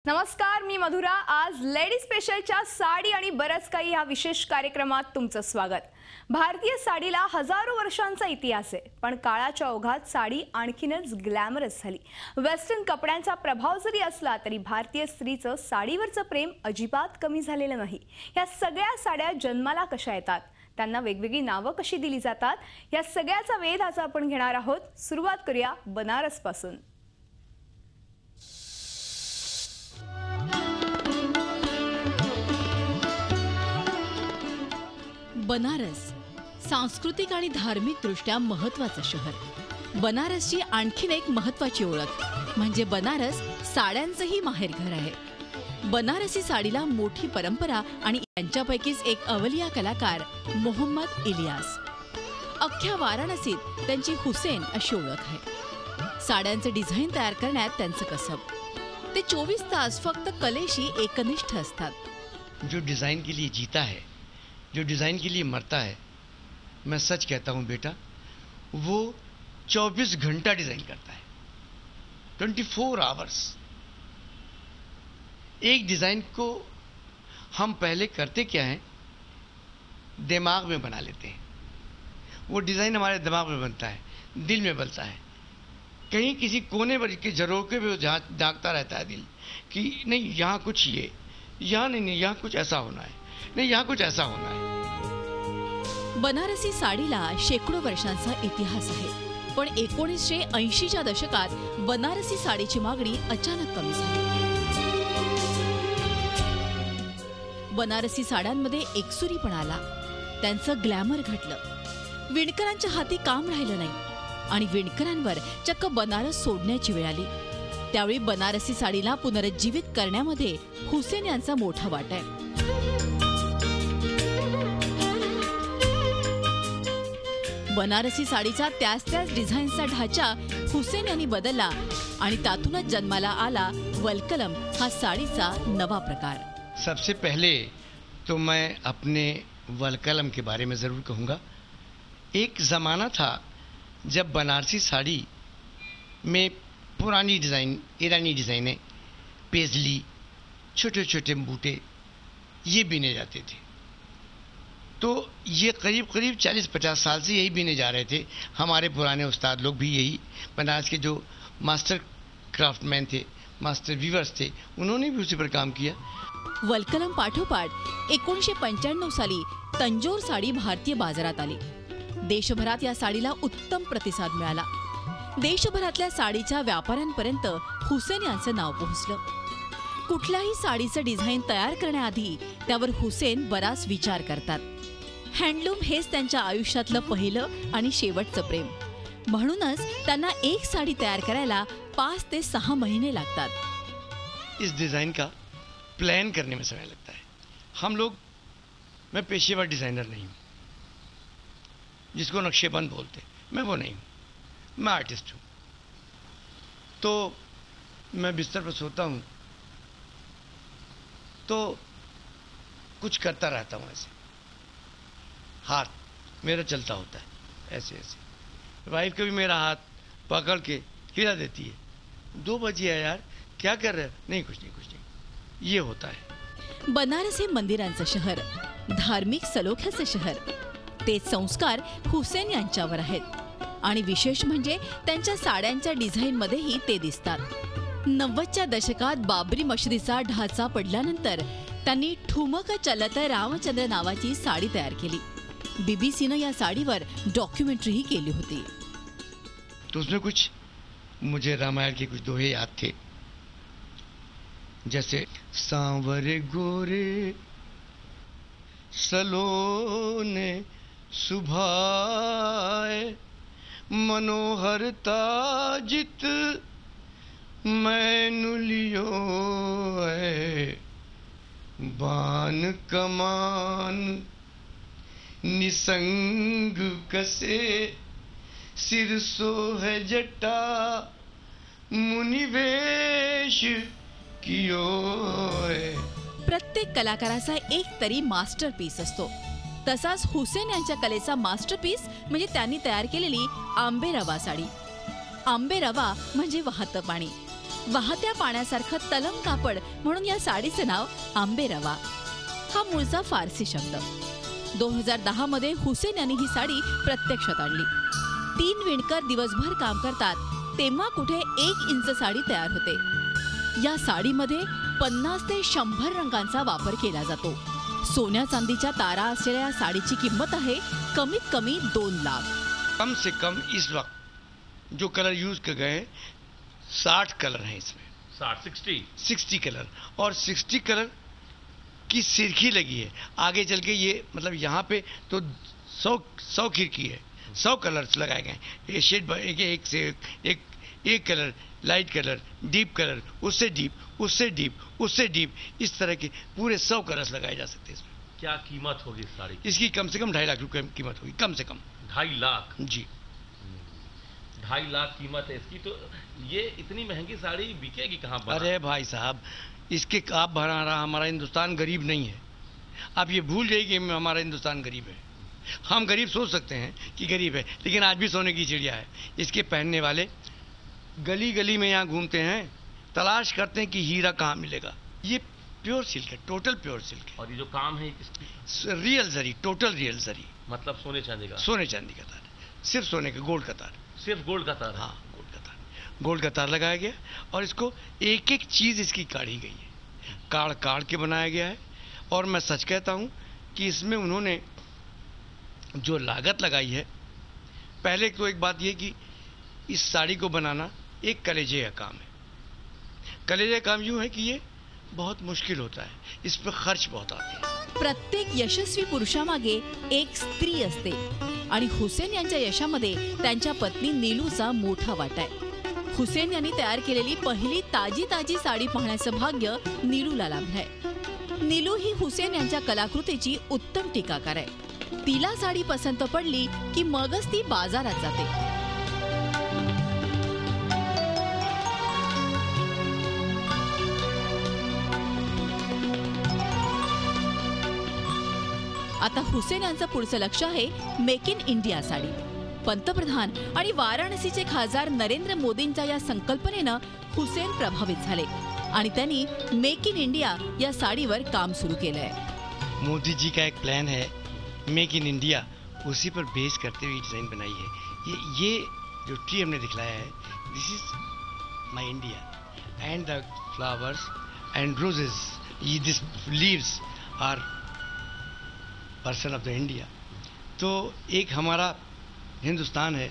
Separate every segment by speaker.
Speaker 1: नमस्कार, मी मधुरा। आज लेडी स्पेशलच्या साडी आणि बरंच काही ह्या विशेष कार्यक्रमात तुमचं स्वागत। भारतीय साडीला हजारो वर्षांचा इतिहास आहे, पण काळाच्या ओघात साडी आणखीनच ग्लॅमरस झाली। वेस्टर्न कपड्यांचा प्रभाव जरी असला तरी भारतीय स्त्रीचं साडीवरचं प्रेम अजिबात कमी झालेलं नाही। या सगळ्या साड्या जन्माला कशा येतात, त्यांना वेगवेगळी नावं कशी दिली जातात, या सगळ्याचा वेध आज आपण घेणार आहोत। सुरुवात करूया बनारस पासून।
Speaker 2: बनारस सांस्कृतिक आणि धार्मिक दृष्ट्या महत्त्वाचं शहर। बनारसची आणखीन एक महत्त्वाची ओळख म्हणजे बनारस साड्यांचंही माहेरघर आहे। बनारसी साडीला मोठी परंपरा आणि यांच्यापैकीच एक अवलिया कलाकार मोहम्मद इलियास। अख्ख्या वाराणसीत त्यांची हुसेन अशी ओळख आहे। साड्यांचे डिझाईन तयार करण्यात त्यांचं कसब। ते 24 तास फक्त कलेशी एकनिष्ठ असतात।
Speaker 3: जो डिज़ाइन के लिए जीता है, जो डिज़ाइन के लिए मरता है, मैं सच कहता हूँ बेटा, वो 24 घंटा डिज़ाइन करता है, 24 आवर्स। एक डिज़ाइन को हम पहले करते क्या हैं, दिमाग में बना लेते हैं। वो डिज़ाइन हमारे दिमाग में बनता है, दिल में बनता है, कहीं किसी कोने पर के झरोके पे झांकता रहता है दिल कि नहीं यहाँ कुछ ये, यहाँ नहीं यहाँ कुछ ऐसा होना है, नहीं यहाँ कुछ ऐसा होना है।
Speaker 2: बनारसी साडीला शेकडो वर्षांचा इतिहास आहे, पण 1980च्या दशकात बनारसी साडीची मागणी अचानक कमी झाली। बनारसी साड्यांमध्ये एकसुरीपणा आला, त्यांचं ग्लॅमर घटलं। विणकरांच्या हाती काम राहिलं नाही आणि विणकरांवर चक्क बनारस सोडण्याची वेळ आली। त्यावेळी बनारसी साडीला पुनरुज्जीवित करण्यामध्ये हुसेन यांचा मोठा वाटा आहे। बनारसी साडीचा त्याच डिझाईनचा ढाचा हुसेन यांनी बदलला आणि त्यातूनच जन्माला आला वलकलम हा साडीचा नवा प्रकार।
Speaker 3: सबसे पहले तो मैं अपने वलकलम के बारे में ज़रूर कहूँगा। एक ज़माना था जब बनारसी साड़ी में पुरानी डिज़ाइन, ईरानी डिज़ाइनें, पेजली, छोटे छोटे बूटे ये बीने जाते थे। तो ये करीब 40-50 साल से यही बीने जा रहे थे। हमारे पुराने उस्ताद लोग भी यही, बनारस के जो मास्टर क्राफ्टमैन थे, मास्टर वीवर्स थे, उन्होंने भी उसी पर काम किया।
Speaker 2: वलकलम पाठोपाठ 1995 साली तंजोर साडी भारतीय बाजारात आली। देशभरात या साडीला उत्तम प्रतिसाद मिळाला। देशभरातल्या साडीच्या व्यापाऱ्यांपर्यंत हुसेन यांचं नाव पोहोचलं। कुठल्याही साडीचं डिझाईन तयार करण्याआधी त्यावर हुसेन बराच विचार करतात। हँडलूम हेच त्यांच्या आयुष्यातलं पहिलं आणि शेवटचं प्रेम, म्हणूनच त्यांना एक साडी तयार करायला 5 ते 6 महिने लागतात।
Speaker 3: इस डिज़ाइन का प्लान करने में समय लगता है। हम लोग, मैं पेशेवर डिज़ाइनर नहीं हूँ, जिसको नक्शेबंद बोलते, मैं वो नहीं हूँ, मैं आर्टिस्ट हूँ। तो मैं बिस्तर पर सोता हूँ तो कुछ करता रहता हूँ, ऐसे हाथ मेरा चलता होता है ऐसे ऐसे। वाइफ कभी मेरा हाथ पकड़ के हिला देती है, 2 बजे है यार, क्या कर रहे हो? नहीं कुछ नहीं कुछ नहीं, ये होता है।
Speaker 2: बनारस हे मंदिरांचं शहर, धार्मिक सलोख्याचं शहर। ते संस्कार हुसेन यांच्यावर आहेत आणि विशेष म्हणजे त्यांच्या साड्यांच्या डिझाईनमध्येही ते दिसतात। 90च्या दशकात बाबरी मशिदीचा ढाचा पडल्यानंतर त्यांनी ठुमक चलत रामचंद्र नावाची साडी तयार केली। बीबीसीनं या साडीवर डॉक्युमेंटरीही केली होती।
Speaker 3: तो उसमें कुछ मुझे रामायण के कुछ दोहे याद थे, जैसे सांवरे गोरे सलोने सुभाए, मनोहरता जित मैनु लियो है, बान कमान निसंग कसे, सिर सोह जटा मुनिवेश कियो है।
Speaker 2: प्रत्येक कलाकाराचा एक तरी मास्टरपीस असतो। तसाच हुसेन यांच्या कलेचा मास्टरपीस म्हणजे त्यांनी तयार केलेली आंबे रवा साडी। आंबे रवा म्हणजे वाहतं पाणी। वाहत्या पाण्यासारखं तलम कापड म्हणून या साडीचं नाव आंबे रवा. हा मूळचा फारसी शब्द. 2010 मध्ये हुसेन यांनी ही साडी प्रत्यक्षात आणली. 3 विणकर दिवसभर काम करतात तेव्हा कुठे 1 इंच साडी तयार होते. या साडीमध्ये 50 ते 100 रंगांचा वापर केला जातो. सोन्या चांदीच्या तारा असलेल्या या साडीची किंमत आहे कमीत कमी 2 लाख.
Speaker 3: कम से कम इस वक्त जो कलर यूज कर गए 60 कलर हैं इसमें. 60 कलर और 60 कलर की सिरखी लगी है. आगे चल के ये मतलब यहाँ पे तो 100 खिड़की है. 100 कलर्स लगाए गए. ये शेड एक से एक colour, light colour, deep colour, उससे डीप, उससे डीप, उससे डीप, इस तरह के पूरे 100 कलर्स लगाए जा सकते हैं इसमें.
Speaker 4: क्या कीमत होगी इस साड़ी की?
Speaker 3: इसकी कम से कम 2.5 लाख रुपए कीमत होगी. कम से कम
Speaker 4: 2.5 लाख.
Speaker 3: जी.
Speaker 4: 2.5 लाख कीमत है इसकी. तो ये इतनी महंगी साड़ी बिकेगी कहाँ पर?
Speaker 3: अरे भाई साहब, इसके आप भरा रहा, हमारा हिंदुस्तान गरीब नहीं है. आप ये भूल जाइए कि हमारा हिंदुस्तान गरीब है. हम गरीब सोच सकते हैं कि गरीब है, लेकिन आज भी सोने की चिड़िया है. इसके पहनने वाले गली गली में यहाँ घूमते हैं, तलाश करते हैं कि हीरा कहाँ मिलेगा. ये प्योर सिल्क है, टोटल प्योर सिल्क है.
Speaker 4: और ये जो काम है ये किसकी?
Speaker 3: रियल जरी, टोटल रियल जरी.
Speaker 4: मतलब सोने चांदी का?
Speaker 3: सोने चांदी का तार, सिर्फ सोने का, गोल्ड का तार.
Speaker 4: सिर्फ गोल्ड का तार?
Speaker 3: हाँ, गोल्ड का तार. गोल्ड का तार लगाया गया और इसको एक एक चीज इसकी काढ़ी गई है, काढ़ काढ़ के बनाया गया है. और मैं सच कहता हूँ कि इसमें उन्होंने जो लागत लगाई है, पहले तो एक बात यह कि इस साड़ी को बनाना एक कलेजे का काम है. कलेजे का काम यूं है कि ये बहुत मुश्किल होता है, इस पर खर्च बहुत आते हैं.
Speaker 2: प्रत्येक यशस्वी पुरुषामागे एक स्त्री असते आणि हुसेन यांच्या यशामध्ये त्यांच्या पत्नी नीलूचा मोठा वाटा आहे. हुसेन यांनी तयार केलेली पहिली ताजी ताजी साडी पाहण्याचं भाग्य नीलूला लाभलंय. नीलू ही हुसेन यांच्या कलाकृतीची उत्तम टीकाकार आहे. तिला साडी पसंत पडली की मगच ती बाजारात जाते. आता हुसेन यांचं पुढचं लक्ष आहे मेक इन इंडिया साडी. पंतप्रधान आणि वाराणसीचे खासदार नरेंद्र मोदींच्या या संकल्पनेनं हुसेन प्रभावित झाले आणि त्यांनी मेक इन इंडिया या साडीवर काम सुरू केलंय.
Speaker 3: मोदी जी का एक प्लान है मेक इन इंडिया, उसी पर बेस करते हुए डिज़ाइन बनाई है. ये जो ट्री हमने दिखलाया है, this is my India and the flowers and roses, ये this leaves are person of the India. तो एक हमारा हिंदुस्तान है,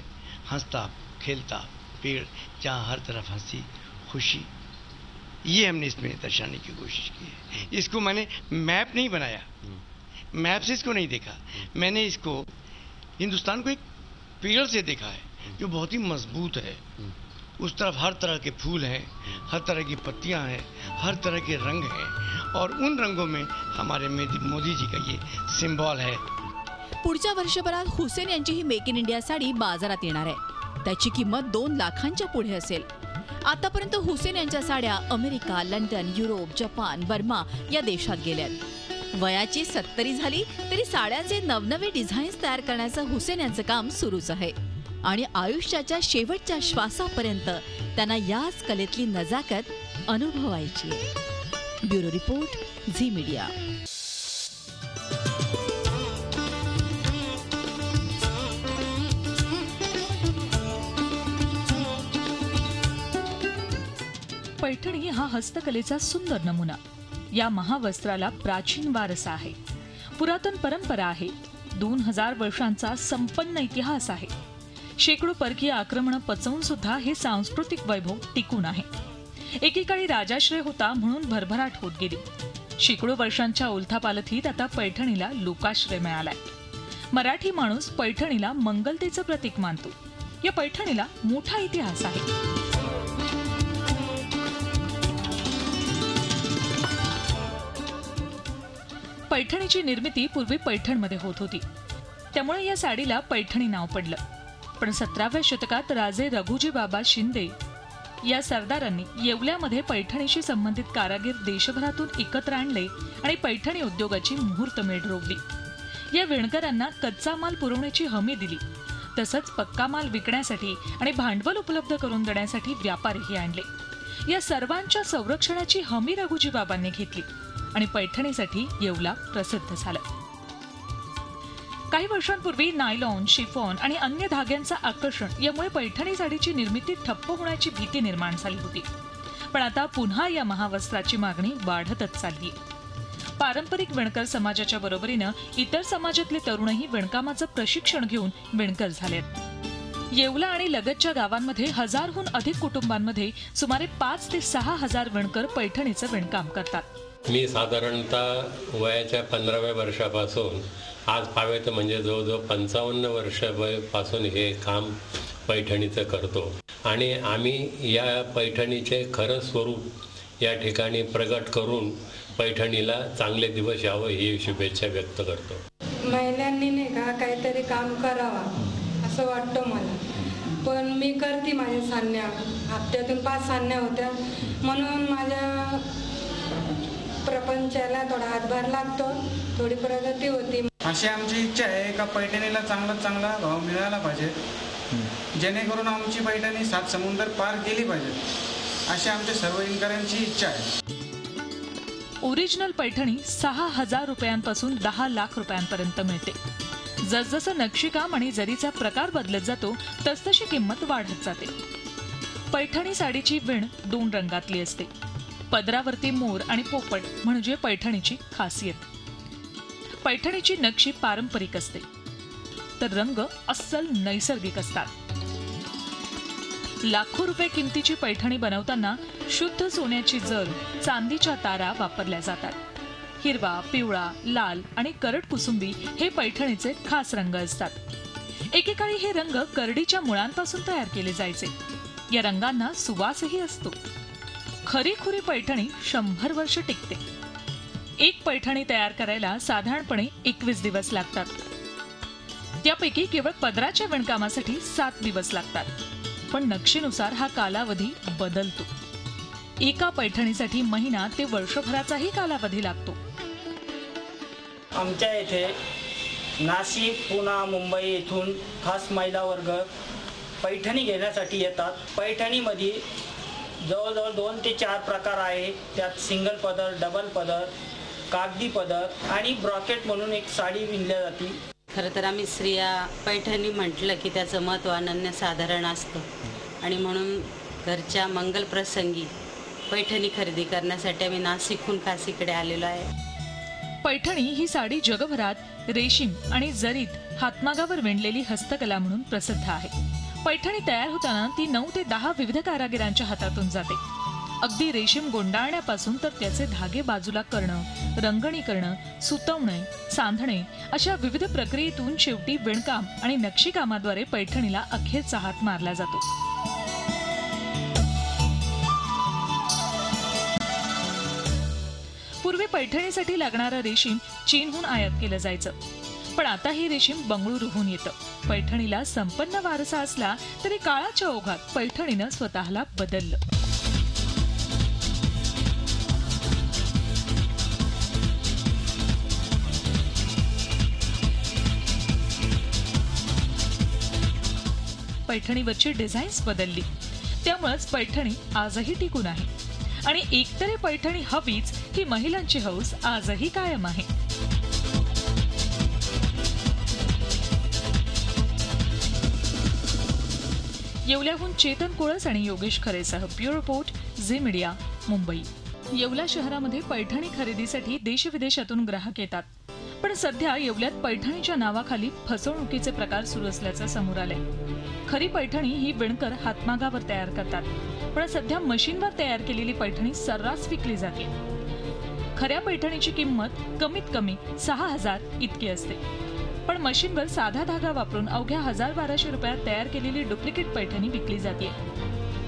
Speaker 3: हंसता खेलता पेड़, जहाँ हर तरफ हंसी खुशी, ये हमने इसमें दर्शाने की कोशिश की है. इसको मैंने मैप नहीं बनाया, मैप से इसको नहीं देखा. मैंने इसको हिंदुस्तान को एक पेड़ से देखा है जो बहुत ही मजबूत है. उस तरफ हर तरह के फूल हैं, हर तरह की पत्तियां हैं, हर तरह के रंग हैं, और उन रंगों में हमारे मोदी जी का ये सिंबल है.
Speaker 2: पुढच्या वर्षभरात हुसेन यांची ही मेक इन इंडिया साडी बाजारात येणार आहे. त्याची किंमत 2 लाखांच्या पुढे असेल. आतापर्यंत हुसेन यांच्या साड्या America, London, Europe, Japan, Burma या देशात गेल्यात. वयाची 70 झाली तरी साड्यांचे नवनवे डिझाईन्स तयार करण्याचं हुसेन यांचं काम सुरूच आहे आणि आयुष्याच्या शेवटच्या श्वासापर्यंत त्यांना याच कलेतली नजाकत अनुभवायची आहे. Bureau report, Zee media.
Speaker 5: Paithani हा हस्तकलेचा सुंदर नमुना. या महावस्त्राला प्राचीन वारसा आहे, पुरातन परंपरा आहे, 2000 वर्षांचा संपन्न इतिहास आहे. शेकडो परकीय आक्रमणं पचवून सुद्धा हे सांस्कृतिक वैभव टिकून आहे. एकेकाळी राजाश्रय होता म्हणून भरभराट होत गेली. शेकडो वर्षांच्या उलथापालथीत आता पैठणीला लोकाश्रय मिळालाय. मराठी माणूस पैठणीला मंगलतेचं प्रतीक मानतो. या पैठणीला मोठा इतिहास आहे. पैठणीची निर्मिती पूर्वी पैठणमध्ये होत होती, त्यामुळे या साडीला पैठणी नाव पडलं. पण 17व्या शतकात राजे रघुजी बाबा शिंदे या सरदारांनी येवल्यामध्ये पैठणीशी संबंधित कारागीर देशभरातून एकत्र आणले आणि पैठणी उद्योगाची मुहूर्तमेढ रोवली. या विणकरांना कच्चा माल पुरवण्याची हमी दिली, तसंच पक्का माल विकण्यासाठी आणि भांडवल उपलब्ध करून देण्यासाठी व्यापारीही आणले. या सर्वांच्या संरक्षणाची हमी रघुजी बाबांनी घेतली आणि पैठणीसाठी येवला प्रसिद्ध झालं. काही वर्षांपूर्वी नायलॉन, शिफॉन आणि अन्य धाग्यांचं आकर्षण यामुळे पैठणी साडीची निर्मिती ठप्प होण्याची भीती निर्माण झाली होती. पण आता पुन्हा या महावस्त्राची मागणी वाढतच चालली आहे. पारंपरिक विणकर समाजाच्या बरोबरीनं इतर समाजातले तरुणही विणकामाचं प्रशिक्षण घेऊन विणकर झालेत. येवला आणि लगतच्या गावांमध्ये 1000हून अधिक कुटुंबांमध्ये सुमारे 5 ते 6 हजार विणकर पैठणीचं विणकाम करतात.
Speaker 6: मी साधारणतः वयाच्या 15व्या वर्षापासून आज पावेत म्हणजे जवळजवळ 55 वर्षापासून हे काम पैठणीचं करतो आणि आम्ही या पैठणीचे खरं स्वरूप या ठिकाणी प्रगट करून पैठणीला चांगले दिवस यावं ही शुभेच्छा व्यक्त करतो.
Speaker 7: महिलांनी नाही का काहीतरी काम करावा असं वाटतं मला, पण मी करते माझ्या सान्या. हप्त्यातून 5 सान्या होत्या म्हणून माझ्या प्रपंचाला थोडा हातभार लागतो, थोडी प्रगती होती.
Speaker 8: अशी आमची इच्छा आहे का पैठणीला चांगला भाव मिळाला पाहिजे, जेणेकरून आमची पैठणी 7 समुद्र पार केली पाहिजे, अशी आमच्या सर्व विणकरांची इच्छा आहे.
Speaker 5: ओरिजिनल पैठणी 6000 रुपयांपासून 10 लाख रुपयांपर्यंत मिळते. जसजसं नक्षीकाम आणि जरीचा प्रकार बदलत जातो तसतशी किंमत वाढत जाते. पैठणी साडीची विण 2 रंगातली असते. पदरावरती मोर आणि पोपट म्हणजे पैठणीची खासियत. पैठणीची नक्षी पारंपरिक असते तर रंग अस्सल नैसर्गिक असतात. लाखो रुपये किमतीची पैठणी बनवताना शुद्ध सोन्याची जर, चांदीच्या तारा वापरल्या जातात. हिरवा, पिवळा, लाल आणि करड कुसुंबी हे पैठणीचे खास रंग असतात. एकेकाळी हे रंग करडीच्या मुळांपासून तयार केले जायचे. या रंगांना सुवासही असतो. खरीखुरी पैठणी 100 वर्ष टिकते. एक पैठणी तयार करायला साधारणपणे 21 दिवस लागतात. त्यापैकी केवळ पदराच्या विणकामासाठी 7 दिवस लागतात. पण नक्षीनुसार हा कालावधी बदलतो. एका पैठणीसाठी महिना ते वर्षभराचाही कालावधी लागतो.
Speaker 9: आमच्या येथे नाशिक, पुणे, मुंबई येथून खास महिला वर्ग पैठणी घेण्यासाठी येतात. पैठणीमध्ये जवळजवळ 2 ते 4 प्रकार आहे. त्यात सिंगल पदर, डबल पदर, कागदी पदर आणि ब्रॉकेट म्हणून एक साडी विणल्या जाते.
Speaker 10: खरं तर आम्ही स्त्रिया पैठणी म्हटलं की त्याचं महत्त्व अनन्यसाधारण असतं आणि म्हणून घरच्या मंगल प्रसंगी पैठणी खरेदी करण्यासाठी आम्ही नाशिकहून खास इकडे आलेलो आहे.
Speaker 5: पैठणी ही साडी जगभरात रेशीम आणि जरीत हातमागावर विणलेली हस्तकला म्हणून प्रसिद्ध आहे. पैठणी तयार होताना ती 9 ते 10 विविध कारागिरांच्या हातातून जाते. अगदी रेशीम गोंडाळण्यापासून तर त्याचे धागे बाजूला करणं, रंगणी करणं, सुतवणे, सांधणे अशा विविध प्रक्रियेतून शेवटी विणकाम आणि नक्षीकामाद्वारे पैठणीला अखेरचा हात मारला जातो. पूर्वी पैठणीसाठी लागणारं रेशीम चीनहून आयात केलं जायचं. पण आता हे रेशीम बंगळुरूहून येतं. पैठणीला संपन्न वारसा असला तरी काळाच्या ओघात पैठणीनं स्वतःला बदललं. पैठणीवरची डिझाईन्स बदलली. त्यामुळेच पैठणी आजही टिकून आहे आणि एकतरी पैठणी हवीच ही महिलांची हौस आजही कायम आहे. येवल्याहून चेतन कोळस आणि योगेश खरेसह bureau report, Zee media, Mumbai. Yeola शहरामध्ये पैठणी खरेदीसाठी देशविदेशातून ग्राहक येतात. पण सध्या येवल्यात पैठणीच्या नावाखाली फसवणुकीचे प्रकार सुरू असल्याचं समोर आलंय. खरी पैठणी ही विणकर हातमागावर तयार करतात, पण सध्या मशीनवर तयार केलेली पैठणी सर्रास विकली जाते. खऱ्या पैठणीची किंमत कमीत कमी 6000 इतकी असते. पण मशीनवर साधा धागा वापरून अवघ्या 1000-1200 रुपयात तयार केलेली डुप्लिकेट पैठणी विकली जाते.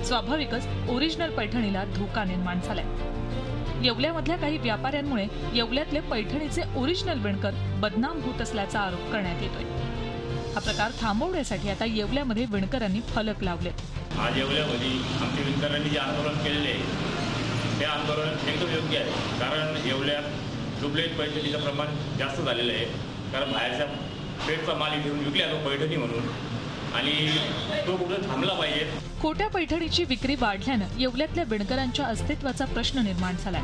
Speaker 5: स्वाभाविकच ओरिजिनल पैठणीला धोका निर्माण झालाय. येवल्यामधल्या काही व्यापाऱ्यांमुळे येवल्यातले पैठणीचे ओरिजिनल विणकर बदनाम होत असल्याचा आरोप करण्यात येतोय. हा प्रकार थांबवण्यासाठी आता येवल्यामध्ये विणकरांनी फलक लावले.
Speaker 11: आज येवल्यामध्ये आमच्या विणकरांनी जे आंदोलन केलेले आहे ते आंदोलन एकदम योग्य आहे. कारण येवल्यात डुप्लिकेट पैठणीचं प्रमाण जास्त झालेलं आहे. कारण बाहेरच्या पेटचा माल घेऊन विकल्या जातो पैठणी म्हणून आणि तो कुठं थांबला पाहिजे.
Speaker 5: खोट्या पैठणीची विक्री वाढल्यानं येवल्यातल्या विणकरांच्या अस्तित्वाचा प्रश्न निर्माण झालाय.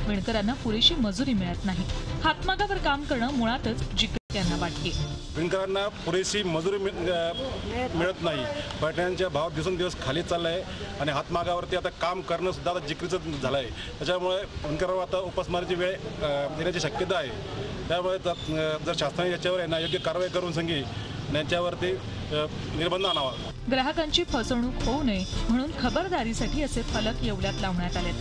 Speaker 5: विणकरांना पुरेशी मजुरी मिळत नाही. हातमागावर काम करणं मुळातच जिकऱ्यांना वाटते.
Speaker 12: विणकरांना पुरेशी मजुरी मिळत नाही. पैठण्यांचा भाव दिवसेंदिवस खाली चाललाय आणि हातमागावरती आता काम करणं सुद्धा आता जिकरीचं झालं आहे. त्याच्यामुळे विणकरांवर आता उपासमारीची वेळ येण्याची शक्यता आहे. त्यामुळे जर शासनाने याच्यावर योग्य कारवाई करून सांगी यांच्यावरती निर्बंध आणावा.
Speaker 5: ग्राहकांची फसवणूक होऊ नये म्हणून खबरदारीसाठी असे फलक येवल्यात लावण्यात आलेत.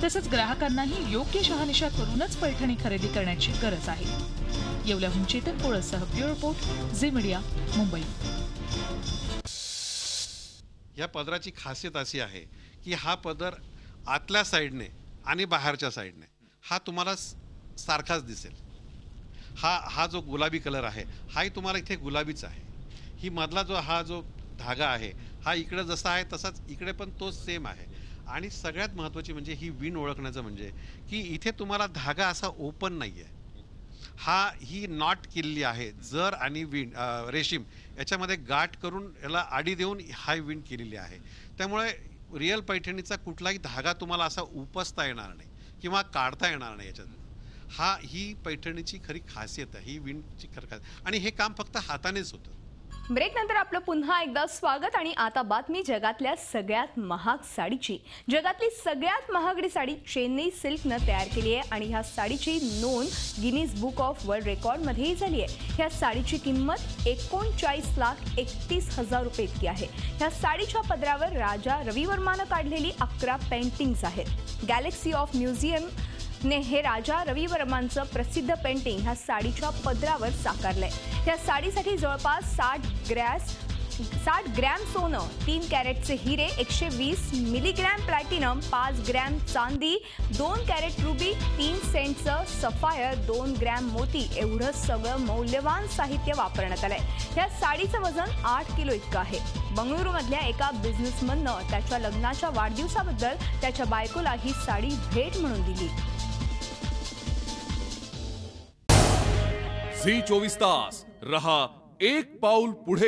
Speaker 5: तसंच ग्राहकांनाही योग्य शहानिशा करूनच पैठणी खरेदी करण्याची गरज आहे. येवल्याहून चेतन पोळसह bureau report, Zee media, Mumbai.
Speaker 13: या पदराची खासियत अशी आहे की हा पदर आतल्या साईडने आणि बाहेरच्या साईडने हा तुम्हाला सारखाच दिसेल. हा जो गुलाबी कलर आहे हाही तुम्हाला इथे गुलाबीच आहे. ही मधला जो धागा आहे हा इकडे जसा आहे तसाच इकडे पण तोच सेम आहे. आणि सगळ्यात महत्त्वाची म्हणजे ही विण ओळखण्याचं म्हणजे की इथे तुम्हाला धागा असा ओपन नाही आहे. ही नॉट केलेली आहे. जर आणि विण रेशीम याच्यामध्ये गाठ करून याला आडी देऊन हा विण केलेली आहे. त्यामुळे रिअल पैठणीचा कुठलाही धागा तुम्हाला असा उपसता येणार नाही किंवा काढता येणार नाही याच्यात. ही पैठणीची खरी खासियत आहे. ही विणची खरी खासियत आणि हे काम फक्त हातानेच होतं.
Speaker 1: ब्रेक नंतर आपलं पुन्हा एकदा स्वागत. आणि आता बातमी जगातल्या सगळ्यात महाग साडीची. जगातली सगळ्यात महागडी साडी चेन्नई सिल्कनं तयार केली आहे आणि ह्या साडीची नोंद गिनीज बुक ऑफ वर्ल्ड रेकॉर्डमध्येही झाली आहे. ह्या साडीची किंमत 39,31,000 रुपये इतकी आहे. ह्या साडीच्या पदरावर राजा रविवर्मानं काढलेली 11 पेंटिंग्स आहेत. गॅलेक्सी ऑफ म्युझियम ने हे राजा रविवर्मांचं प्रसिद्ध पेंटिंग ह्या साडीच्या पदरावर साकारलंय. ह्या साडीसाठी जवळपास 60 ग्रॅम सोनं, 3 कॅरेटचे हिरे, 120 मिलीग्रॅम प्लॅटिनम, 5 ग्रॅम चांदी, 2 कॅरेट रुबी, 3 सेंटचं सफायर, 2 ग्रॅम मोती एवढं सगळं मौल्यवान साहित्य वापरण्यात आलंय. ह्या साडीचं वजन 8 किलो इतकं आहे. बंगळुरूमधल्या एका बिझनेसमननं त्याच्या लग्नाच्या वाढदिवसाबद्दल त्याच्या बायकोला ही साडी भेट म्हणून दिली.
Speaker 14: झी 24 तास रहा एक पाऊल पुढे.